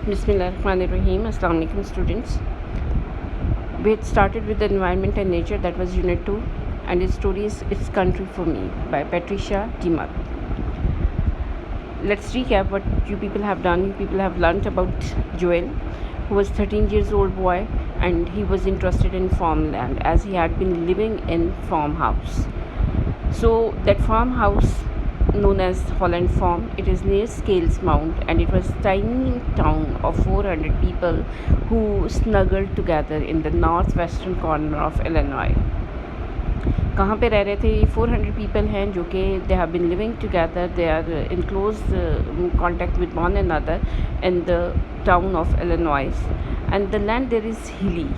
Bismillahirrahmanirrahim. Assalamu alaikum students. We had started with the environment and nature, that was unit 2, and its story is Its Country for Me by Patricia Dimar. Let's recap what you people have done. You people have learnt about Joel, who was 13 years old boy, and he was interested in farmland as he had been living in farmhouse. So that farmhouse known as Holland Farm, it is near Scales Mount, and it was a tiny town of 400 people who snuggled together in the northwestern corner of Illinois. कहाँ पे रह रहे थे ये 400 people हैं जो कि they have been living together, they are in close contact with one another in the town of Illinois, and the land there is hilly,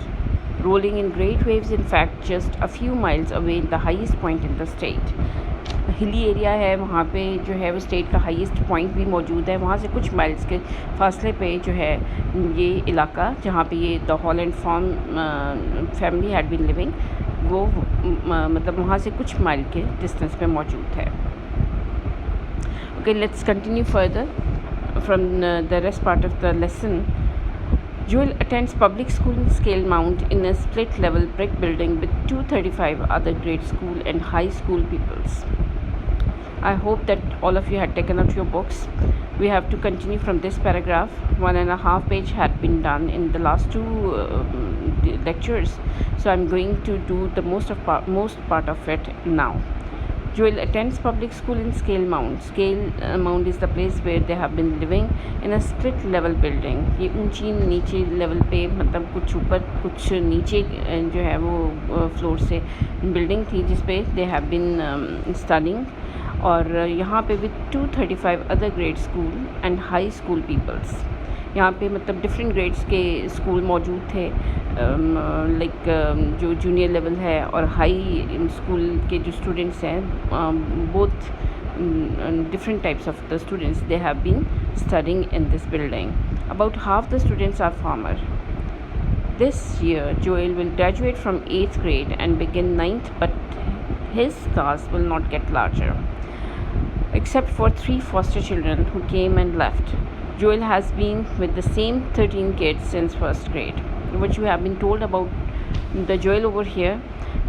rolling in great waves, in fact just a few miles away in the highest point in the state. Hilly area है, वहाँ पे जो है वो state का highest point भी मौजूद है. वहाँ से कुछ माइल्स के फासले पे जो है ये इलाका जहाँ पे ये the Holland farm family had been living, वो मतलब वहाँ से कुछ माइल के डिस्टेंस पे मौजूद है. Okay, let's continue further from the rest part of the lesson. Joel attends public school in Scale Mount in a split-level brick building with 235 other grade school and high school pupils. I hope that all of you had taken out your books. We have to continue from this paragraph. 1.5 page had been done in the last two lectures, so I'm going to do the most part of it now. Joel attends public school in Scale Mount. Scale Mount is the place where they have been living in a split level building. ये ऊंची नीचे level पे, मतलब कुछ ऊपर कुछ नीचे जो है वो फ्लोर से बिल्डिंग थी जिस पे they have been studying. और यहाँ पे with 235 other grade school and high school peoples. यहाँ पे मतलब डिफरेंट ग्रेड्स के स्कूल मौजूद थे, लाइक जो जूनियर लेवल है और हाई स्कूल के जो स्टूडेंट्स हैं, both different types of the students, they have been studying in this building. About half the students are farmer. This year Joel will graduate from 8th grade and begin 9th, but his class will not get larger except for 3 foster children who came and left. Joel has been with the same 13 kids since 1st grade. What you have been told about the Joel over here,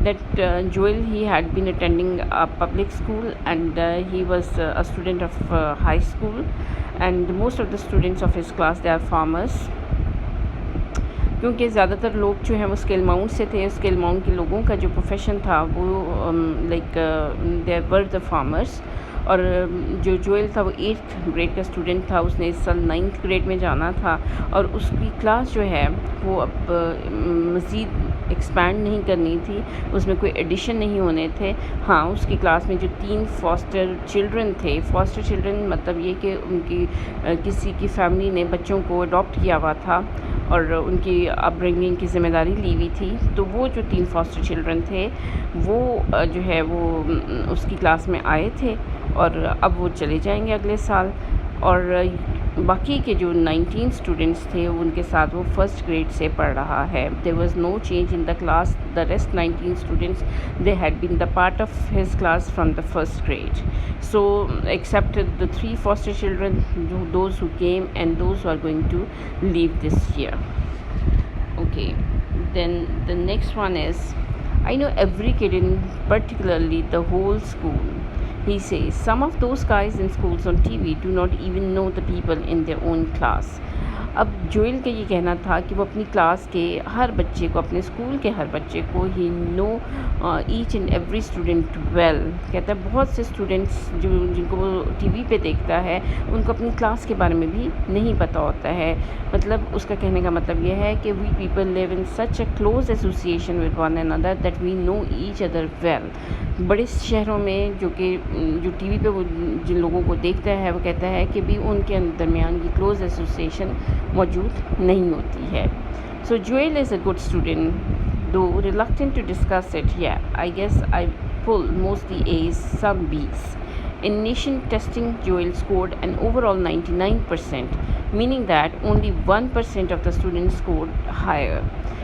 that Joel, he had been attending a public school, and he was a student of high school, and most of the students of his class, they are farmers. क्योंकि ज़्यादातर लोग जो हैं वो scale mount से थे. Scale mount के लोगों का जो प्रोफेशन था वो like they were the farmers. और जो जोएल था वो 8th ग्रेड का स्टूडेंट था, उसने इस साल 9th ग्रेड में जाना था, और उसकी क्लास जो है वो अब मज़ीद एक्सपैंड नहीं करनी थी, उसमें कोई एडिशन नहीं होने थे. हाँ, उसकी क्लास में जो 3 फॉस्टर चिल्ड्रन थे, फॉस्टर चिल्ड्रन मतलब ये कि उनकी किसी की फैमिली ने बच्चों को अडॉप्ट किया हुआ था और उनकी अपब्रिंगिंग की ज़िम्मेदारी ली हुई थी, तो वो जो 3 फॉस्टर चिल्ड्रन थे वो जो है वो उसकी क्लास में आए थे, और अब वो चले जाएंगे अगले साल. और बाकी के जो 19 स्टूडेंट्स थे उनके साथ वो 1st ग्रेड से पढ़ रहा है. There was no change in the class. The rest 19 students, they had been the part of his class from the 1st grade. So except the 3 foster children, those who came and those who are going to leave this year. Okay, then the next one is, I know every kid in particularly the whole school. He says, some of those guys in schools on TV do not even know the people in their own class. अब Joel का ये कहना था कि वो अपनी class के हर बच्चे को, अपने स्कूल के हर बच्चे को he know each and every student well. कहता है बहुत से स्टूडेंट्स जिनको वो टीवी पे देखता है उनको अपनी क्लास के बारे में भी नहीं पता होता है. मतलब उसका कहने का मतलब ये है कि we people live in such a close association with one another that we know each other well. बड़े शहरों में जो टीवी पे वो जिन लोगों को देखता है वो कहता है कि भी उनके दरमियान ये क्लोज एसोसिएशन मौजूद नहीं होती है. So Joel is a good student, though reluctant to discuss it. Yeah, I guess I pulled mostly A's, some B's. In nation testing, Joel scored an overall 99%, meaning that only 1% of the students scored higher.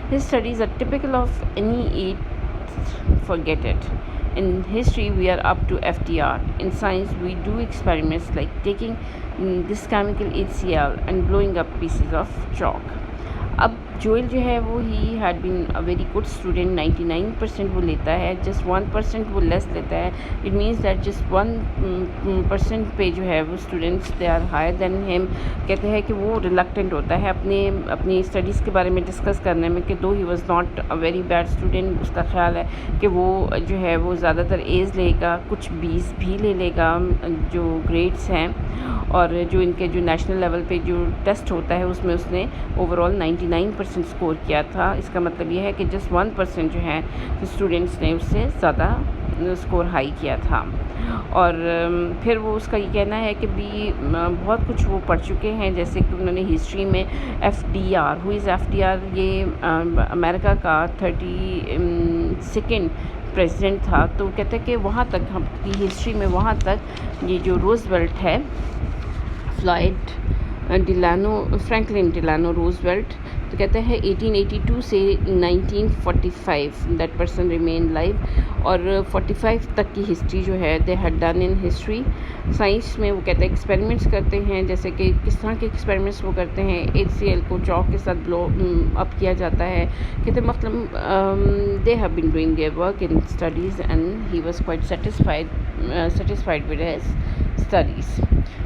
His studies are typical of any 8th, forget it. In history, we are up to FDR. In science, we do experiments like taking this chemical HCl and blowing up pieces of chalk. अब Joel जो है वो ही had been a very good student, 99% वो लेता है, just 1% वो less लेता है. इट मीन्स दैट जस्ट 1% पे जो है वो students they are higher than him. कहते हैं कि वो रिलक्टेंट होता है अपनी स्टडीज़ के बारे में डिस्कस करने में, कि दो he was not a very bad student. उसका ख्याल है कि वो जो है वो ज़्यादातर एज लेगा, कुछ 20 भी ले लेगा जो ग्रेड्स हैं, और जो इनके जो नेशनल लेवल पे जो टेस्ट होता है उसमें उसने ओवरऑल 99% स्कोर किया था. इसका मतलब ये है कि जस्ट 1% जो है स्टूडेंट्स ने उससे ज़्यादा स्कोर हाई किया था. और फिर वो उसका ये कहना है कि भी बहुत कुछ वो पढ़ चुके हैं, जैसे कि उन्होंने हिस्ट्री में FDR, हु इज़ FDR, ये अमेरिका का 32nd प्रेसिडेंट था. तो कहते हैं कि वहाँ तक हमकी हिस्ट्री में वहाँ तक ये जो रोज़वेल्ट है, फ्रैंकलिन डिलानो रोज़वेल्ट, तो कहते हैं 1882 से 1945 दैट पर्सन रिमेन लाइव. और 45 तक की हिस्ट्री जो है they had done in history. Science में वो कहते हैं एक्सपेरिमेंट्स करते हैं, जैसे कि किस तरह के एक्सपेरिमेंट्स वो करते हैं. HCl को चॉक के साथ ब्लो अप किया जाता है. कहते मतलब they have been doing their work in studies and he was quite satisfied with his studies.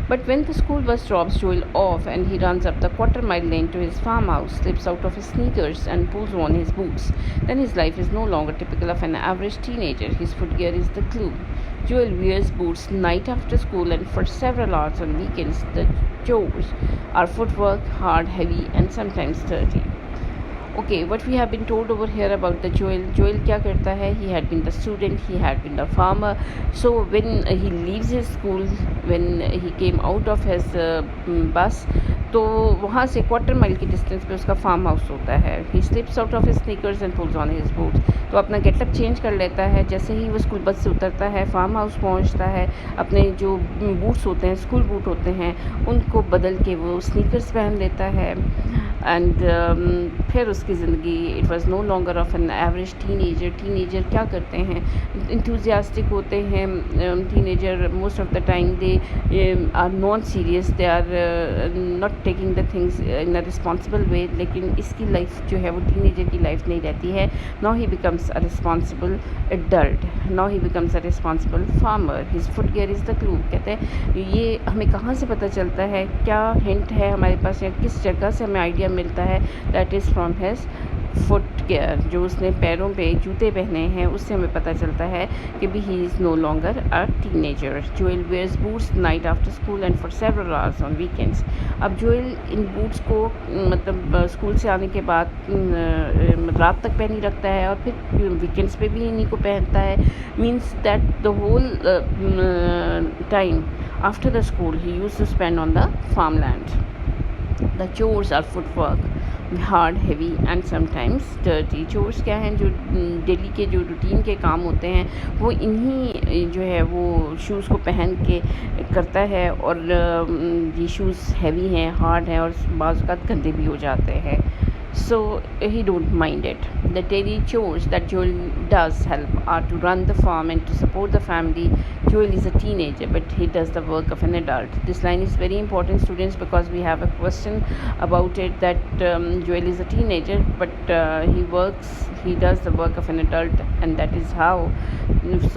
But when the school bus drops Joel off and he runs up the quarter-mile lane to his farmhouse, slips out of his sneakers and pulls on his boots, then his life is no longer typical of an average teenager. His footgear is the clue. Joel wears boots night after school, and for several hours on weekends, the chores are footwork, hard, heavy, and sometimes dirty. Okay, what we have been told over here about the Joel क्या करता है? He had been the student, he had been the farmer. So when he leaves his school, when he came out of his bus, तो वहाँ से quarter mile की distance पे उसका farm house होता है. He slips out of his sneakers and pulls on his boots. तो अपना गेटअप चेंज कर लेता है. जैसे ही वो स्कूल बस से उतरता है, फार्म हाउस पहुँचता है, अपने जो बूट्स होते हैं, स्कूल बूट होते हैं, उनको बदल के वो स्नीकर्स पहन लेता है. एंड फिर उसकी ज़िंदगी it was no longer of an average teenager क्या करते हैं? इंथुजियास्टिक होते हैं. Teenager most of the time they are not serious, they are not taking the things in a responsible way. लेकिन इसकी लाइफ जो है वो टीनेजर की लाइफ नहीं रहती है. Now he becomes a responsible adult, now he becomes a responsible farmer. His footgear is the clue. कहते हैं ये हमें कहाँ से पता चलता है, क्या हिंट है हमारे पास, या किस जगह से हमें आइडिया मिलता है? That is from his footgear. जो उसने पैरों पे जूते पहने हैं उससे हमें पता चलता है कि भी he is no longer a teenager. Joel wears boots night after school and for several hours on weekends. अब जोएल इन बूट्स को मतलब स्कूल से आने के बाद रात तक पहनी रखता है, और फिर वीकेंड्स पे भी इन्हीं को पहनता है. Means that the whole time after the school he used to spend on the farm land. The chores are footwork, hard, heavy and sometimes dirty. chores क्या हैं? जो डेली के जो रूटीन के काम होते हैं वो इन्हीं जो है वो शूज़ को पहन के करता है. और ये शूज़ हैवी हैं, हार्ड हैं, और बाज़ औक़ात गंदे भी हो जाते हैं. So he don't mind it. The daily chores that Joel does help are to run the farm and to support the family. Joel is a teenager, but he does the work of an adult. This line is very important, students, because we have a question about it, that Joel is a teenager, but he does the work of an adult, and that is how.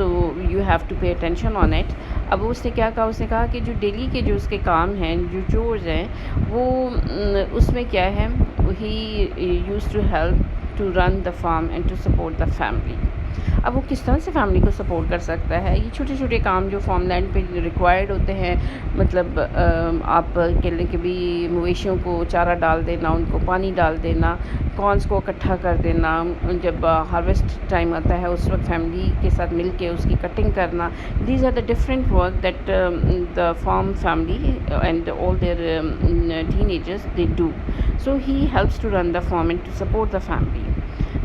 So you have to pay attention on it. अब उसने क्या कहा? उसने कहा कि जो daily के जो उसके काम हैं, जो चोर्स हैं, वो उसमें क्या है? he used to help to run the farm and to support the family. अब वो किस तरह से फैमिली को सपोर्ट कर सकता है? ये छोटे छोटे काम जो फार्म लैंड पे रिक्वायर्ड होते हैं, मतलब आप कह लें कि भी मवेशियों को चारा डाल देना, उनको पानी डाल देना, कॉर्न्स को इकट्ठा कर देना, जब हार्वेस्ट टाइम आता है उस वक्त फैमिली के साथ मिल के उसकी कटिंग करना. These are the different work that the farm family and all their teenagers they do. So he helps to run the farm and to support the family.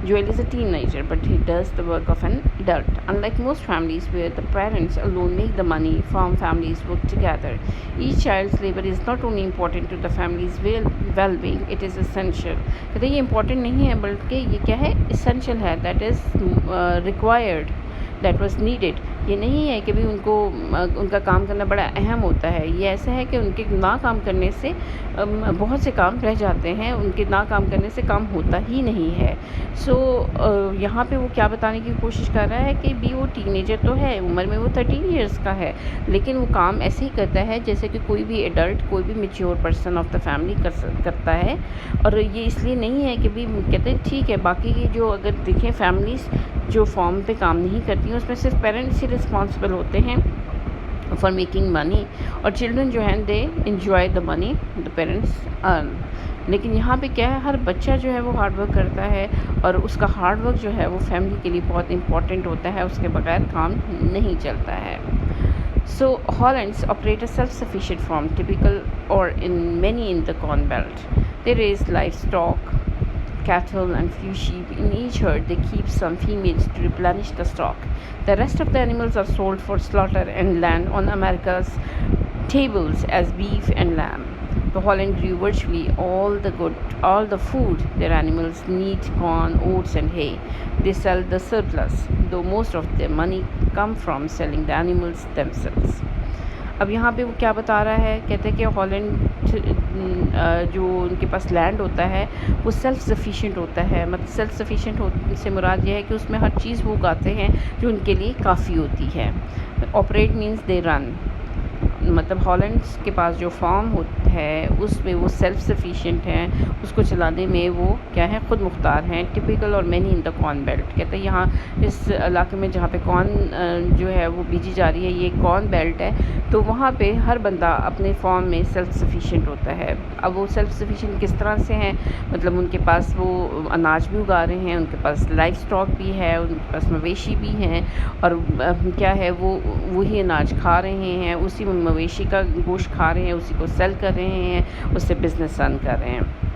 Joel is a teenager, but he does the work of an adult. Unlike most families where the parents alone make the money, farm families work together. Each child's labor is not only important to the family's well-being, it is essential. कहते ये important नहीं है, बल्कि ये क्या है? Essential है. That is required. That was needed. ये नहीं है कि भी उनको उनका काम करना बड़ा अहम होता है। ये ऐसा है कि उनके ना काम करने से बहुत से काम रह जाते हैं, उनके ना काम करने से काम होता ही नहीं है। सो यहाँ पे वो क्या बताने की कोशिश कर रहा है कि भी वो टीनेजर तो है, उम्र में वो 13 इयर्स का है, लेकिन वो काम ऐसे ही करता है जैसे कि कोई भी एडल्ट, कोई भी mature person of the family करता है। और ये इसलिए नहीं है कि भी कहते हैं ठीक है, बाकी की जो अगर देखें फैमिलीज़ जो फॉर्म पे काम नहीं करती हैं उसमें सिर्फ पेरेंट्स ही रिस्पॉन्सिबल होते हैं फॉर मेकिंग मनी, और चिल्ड्रन जो हैं they enjoy the money the parents earn. लेकिन यहाँ पे क्या है, हर बच्चा जो है वो हार्ड वर्क करता है और उसका हार्ड वर्क जो है वो फैमिली के लिए बहुत इंपॉर्टेंट होता है, उसके बगैर काम नहीं चलता है। So Hollands operate a self-sufficient farm, typical or in many in the Corn Belt. They raise livestock, cattle and few sheep. In each herd they keep some females to replenish the stock. The rest of the animals are sold for slaughter and land on America's tables as beef and lamb. The Holland grew virtually all the food their animals need: corn, oats and hay. They sell the surplus, though most of their money come from selling the animals themselves. अब यहाँ पे वो क्या बता रहा है, कहते हैं कि हॉलैंड जो उनके पास लैंड होता है वो सेल्फ़ सफिशिएंट होता है। मतलब सेल्फ़ सफिशिएंट से मुराद ये है कि उसमें हर चीज़ वो उगाते हैं जो उनके लिए काफ़ी होती है। ऑपरेट मीन्स दे रन, मतलब हॉलैंड्स के पास जो फार्म होता है उसमें वो सेल्फ़ सफिशिएंट हैं, उसको चलाने में वो क्या है, ख़ुद मुख्तार हैं। टिपिकल और many in the corn belt, कहते हैं यहाँ इस इलाके में जहाँ पे कॉर्न जो है वो बीजी जा रही है, ये कॉर्न बेल्ट है, तो वहाँ पे हर बंदा अपने फार्म में सेल्फ़ सफिशिएंट होता है। अब वो सेल्फ़ सफिशिएंट किस तरह से हैं, मतलब उनके पास वो अनाज भी उगा रहे हैं, उनके पास लाइफ स्टॉक भी है, उनके पास मवेशी भी हैं, और क्या है वो वही अनाज खा रहे हैं, उसी मवेशी का गोश्त खा रहे हैं, उसी को सेल कर रहे हैं, उससे बिज़नेस रन कर रहे हैं।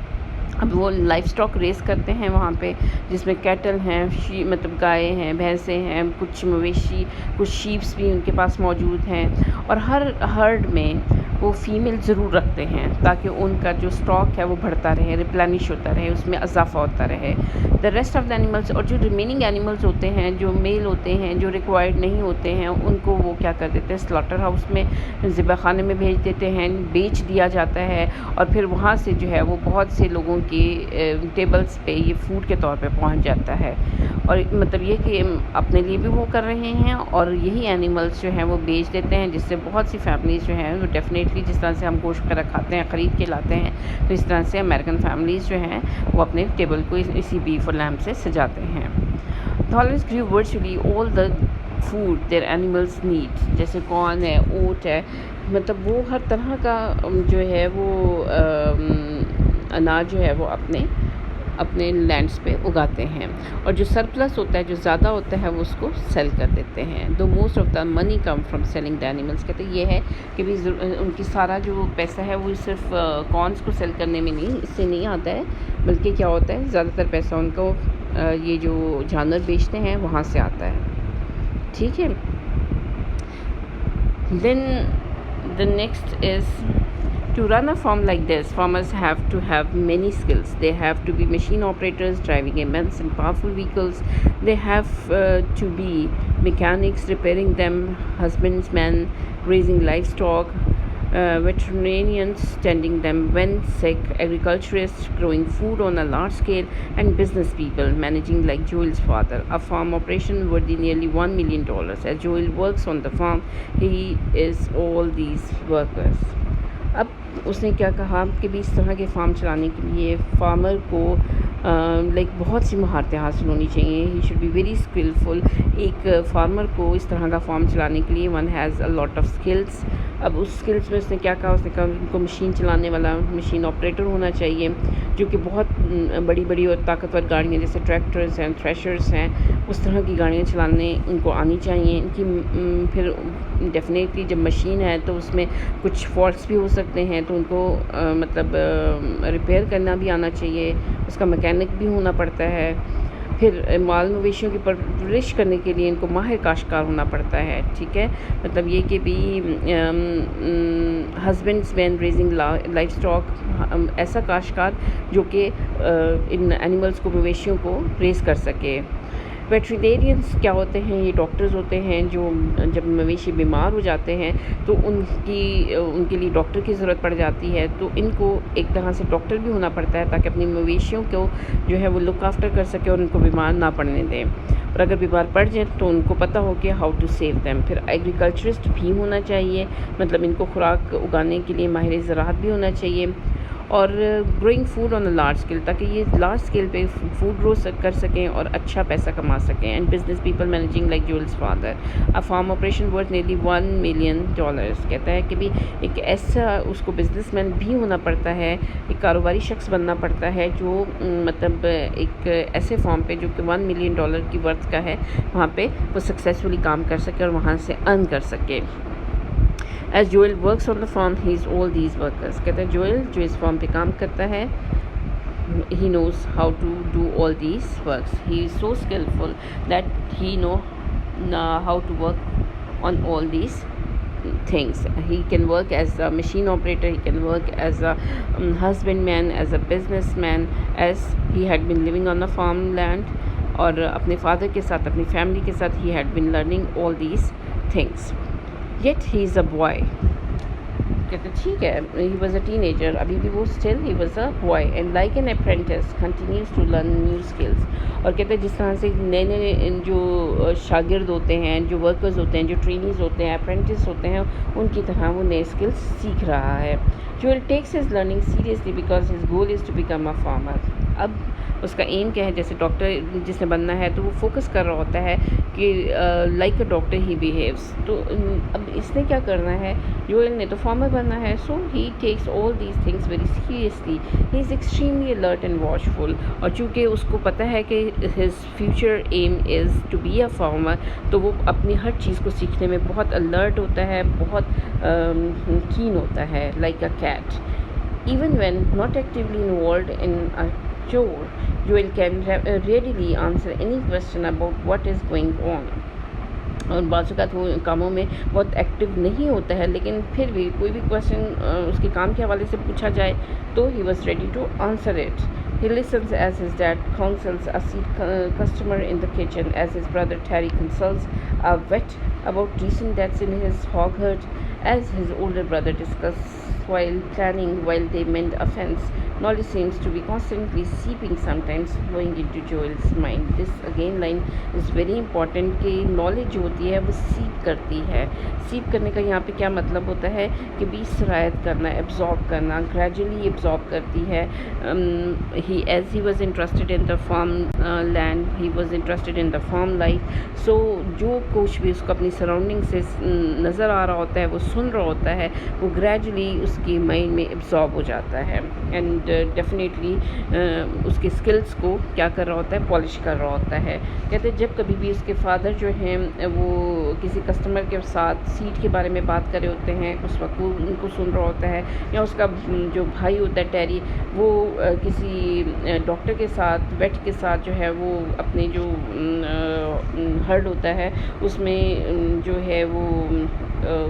अब वो लाइफ स्टॉक रेस करते हैं वहाँ पे, जिसमें कैटल हैं, मतलब गायें हैं, भैंसें हैं, कुछ मवेशी, कुछ शीप्स भी उनके पास मौजूद हैं, और हर हर्ड में वो फीमेल ज़रूर रखते हैं ताकि उनका जो स्टॉक है वो बढ़ता रहे, रिप्लेनिश होता रहे, उसमें इजाफा होता रहे। The rest of the animals, और जो रिमेनिंग एनिमल्स होते हैं, जो मेल होते हैं, जो रिक्वायर्ड नहीं होते हैं, उनको वो क्या कर देते हैं, स्लॉटर हाउस में, ज़िबा खाने में भेज देते हैं, बेच दिया जाता है, और फिर वहाँ से जो है वो बहुत से लोगों के टेबल्स पे ये फूड के तौर पे पहुँच जाता है। और मतलब ये कि अपने लिए भी वो कर रहे हैं और यही एनिमल्स जो हैं वो बेच देते हैं, जिससे बहुत सी फैमिलीज़ जो हैं वो डेफिनेटली, जिस तरह से हम गोश्त वगैरह खाते हैं, ख़रीद के लाते हैं, तो इस तरह से अमेरिकन फैमिलीज़ जो हैं वो अपने टेबल को इसी बीफ और लैम्ब से सजाते हैं। Hollands grow virtually all the food their animals need, जैसे कॉर्न है, ओट है, मतलब वो हर तरह का जो है वो अनाज जो है वो अपने लैंड्स पे उगाते हैं, और जो सरप्लस होता है, जो ज़्यादा होता है, वो उसको सेल कर देते हैं। दो most of the money come from selling the animals, कहते हैं ये है कि भी उनकी सारा जो पैसा है वो सिर्फ कॉर्न्स को सेल करने में नहीं, इससे नहीं आता है, बल्कि क्या होता है, ज़्यादातर पैसा उनको ये जो जानवर बेचते हैं वहाँ से आता है। ठीक है, then the next is, to run a farm like this, farmers have to have many skills. They have to be machine operators, driving immense and powerful vehicles. They have to be mechanics, repairing them, husbandmen, raising livestock, veterinarians, tending them when sick, agriculturists, growing food on a large scale, and business people, managing like Joel's father. A farm operation worthy nearly $1 million. As Joel works on the farm, he is all these workers. अब उसने क्या कहा कि भी इस तरह के farm चलाने के लिए फार्मर को लाइक बहुत सी महारतें हासिल होनी चाहिए। He should be very skilful. एक फार्मर को इस तरह का फार्म चलाने के लिए one has a lot of skills. अब उस स्किल्स में उसने क्या कहा, उसने कहा उनको मशीन चलाने वाला मशीन ऑपरेटर होना चाहिए, जो कि बहुत बड़ी बड़ी और ताकतवर गाड़ियाँ जैसे ट्रैक्टर्स हैं, थ्रेशर्स हैं, उस तरह की गाड़ियाँ चलाने उनको आनी चाहिए। इनकी फिर डेफिनेटली जब मशीन है तो उसमें कुछ फॉल्ट्स भी हो सकते हैं, तो उनको मतलब रिपेयर करना भी आना चाहिए, उसका मैकेनिक भी होना पड़ता है। फिर माल मवेशियों की परवरिश करने के लिए इनको माहिर काश्तकार होना पड़ता है। ठीक है, मतलब ये कि भी husbands man raising livestock, ऐसा काश्तकार जो कि इन एनिमल्स को, मवेशियों को रेस कर सके। वेटरिनेरियंस क्या होते हैं? ये डॉक्टर्स होते हैं जो जब मवेशी बीमार हो जाते हैं तो उनके लिए डॉक्टर की ज़रूरत पड़ जाती है, तो इनको एक तरह से डॉक्टर भी होना पड़ता है ताकि अपनी मवेशियों को जो है वो लुक आफ्टर कर सके और उनको बीमार ना पड़ने दें। और अगर बीमार पड़ जाए तो उनको पता हो कि हाउ टू सेव दैम। फिर एग्रीकल्चरिस्ट भी होना चाहिए, मतलब इनको खुराक उगाने के लिए माहिर ज़राअत भी होना चाहिए, और growing food on a large scale, ताकि ये लार्ज स्केल पे फूड ग्रो कर सकें और अच्छा पैसा कमा सकें। And business people managing like Joel's father a farm operation worth nearly $1 million। कहता है कि भी एक ऐसा उसको बिजनेसमैन भी होना पड़ता है, एक कारोबारी शख्स बनना पड़ता है जो मतलब एक ऐसे फॉर्म पे जो कि $1 million की वर्थ का है, वहाँ पे वो सक्सेसफुली काम कर सके और वहाँ से अर्न कर सके। As Joel works on the farm, he is all these workers। कहता है जोएल जो इस फॉर्म पे काम करता है, he knows how to do all these works। He is so skillful that he know how to work on all these things। He can work as a machine operator, he can work as a husbandman, as a businessman, as he had been living on the farmland, और अपने father के साथ, अपनी family के साथ he had been learning all these things। Yet he is a boy। कहते ठीक है, he was a teenager, अभी भी वो still he was a boy and like an apprentice continues to learn new skills। और कहते हैं जिस तरह से नए नए जो शागिर्द होते हैं, जो वर्कर्स होते हैं, जो ट्रेनीज़ होते हैं, अप्रेंटिस होते हैं, उनकी तरह वो नए स्किल्स सीख रहा है। Joel takes his learning seriously because his goal is to become a farmer। अब उसका एम क्या है? जैसे डॉक्टर जिसने बनना है तो वो फोकस कर रहा होता है कि like a doctor he behaves. तो अब इसने क्या करना है? जोएल ने तो फार्मर बनना है, so he takes all these things very seriously. He is extremely alert and watchful. और चूँकि उसको पता है कि his future aim is to be a farmer, तो वो अपनी हर चीज़ को सीखने में बहुत अलर्ट होता है, बहुत कीन होता है, like a cat. Even when not actively involved in a chore, Joel can readily answer any question about what is going on। और बाज़ वो कामों में बहुत एक्टिव नहीं होता है, लेकिन फिर भी कोई भी क्वेश्चन उसके काम के हवाले से पूछा जाए तो he was ready to answer it. He listens as his dad counsels a seat customer in the kitchen, as his brother Terry consults a vet about recent deaths in his hog herd, as his older brother discusses while planning while they mend a fence। Knowledge seems to be constantly seeping, sometimes flowing into Joel's mind। This again line is very important कि knowledge जो होती है वो सीप करती है। सीप करने का यहाँ पे क्या मतलब होता है कि भी सरायत करना, एब्जॉर्ब करना, ग्रेजुअली एब्जॉर्ब करती है। As he was interested in the farm land, he was interested in the farm life। so जो कुछ भी उसको अपनी सराउंडिंग से नज़र आ रहा होता है, वो सुन रहा होता है, वो ग्रेजुअली उसकी माइंड में एब्जॉर्ब हो जाता है। एंड डेफिनेटली उसके स्किल्स को क्या कर रहा होता है? पॉलिश कर रहा होता है। कहते हैं जब कभी भी उसके फादर जो हैं वो किसी कस्टमर के साथ सीट के बारे में बात कर रहे होते हैं, उस वक्त वो उनको सुन रहा होता है, या उसका जो भाई होता है टेरी, वो किसी डॉक्टर के साथ, वेट के साथ जो है वो अपने जो हर्ड होता है उसमें जो है वो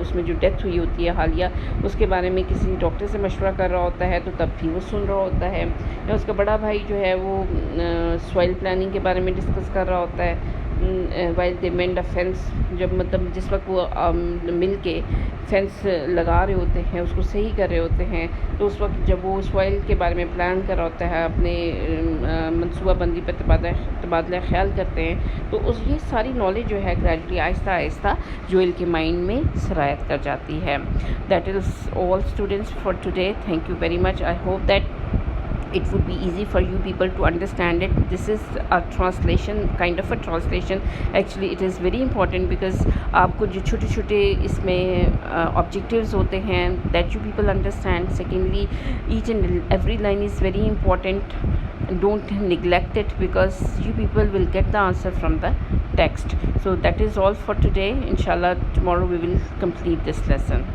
उसमें जो डेथ हुई होती है हालिया, उसके बारे में किसी डॉक्टर से मशवरा कर रहा होता है, तो तब भी वो सुन रहा होता है। या उसका बड़ा भाई जो है वो सॉइल प्लानिंग के बारे में डिस्कस कर रहा होता है, while they mend a fence, जब मतलब जिस वक्त वो मिल के फेंस लगा रहे होते हैं, उसको सही कर रहे होते हैं, तो उस वक्त जब वो सॉइल के बारे में प्लान कर रहा होता है, अपने मनसूबाबंदी पर तबादला ख्याल करते हैं, तो उस ये सारी नॉलेज जो है ग्रेजुअली आहिस्ता आहिस्ता जोएल के माइंड में सरायत कर जाती है। That is all students for today. Thank you very much. I hope that it would be easy for you people to understand it। This is a translation, kind of a translation। Actually it is very important because आपको जो छोटे छोटे इसमें objectives होते हैं, that you people understand। Secondly, each and every line is very important। Don't neglect it because you people will get the answer from the text। So that is all for today। Inshallah tomorrow we will complete this lesson।